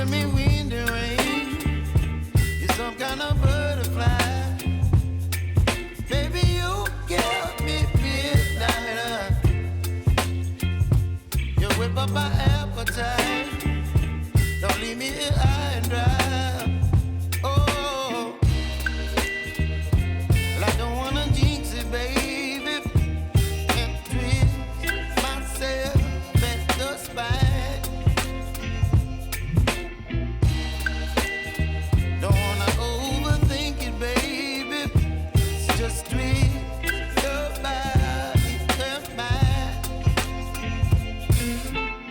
giving me wind and rain. You're some kind of butterfly. Baby, you give me midnight. You whip up my appetite. Don't leave me here high and dry. Oh, well, I don't wanna jinx it, baby, and twist myself at the spine. Don't wanna overthink it, baby. It's just twist your body and mine.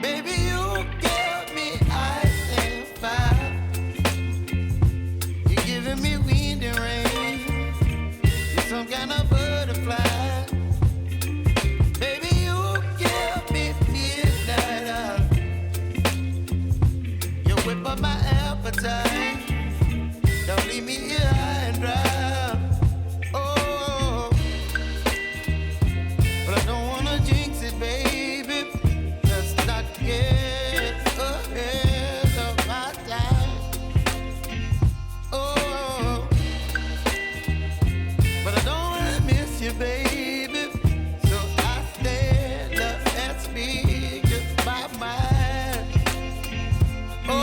Baby, you give me ice and fire. You're giving me wind and rain. You're some kind of butterfly. Baby, you give me midnight. You whip up my appetite. Don't leave me here high and dry. Oh, but I don't wanna jinx it, baby. Let's not get ahead of my time. Oh, but I don't wanna miss you, baby. So I stand up and speak just my mind. Oh.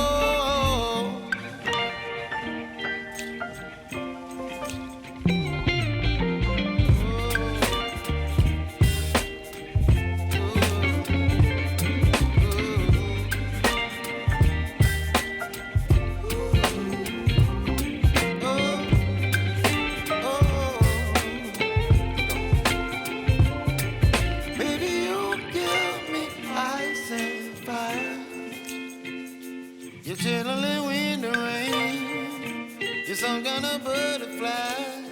Baby, you give me ice and fire. You're chilling in wind and rain. You're some kind of butterfly.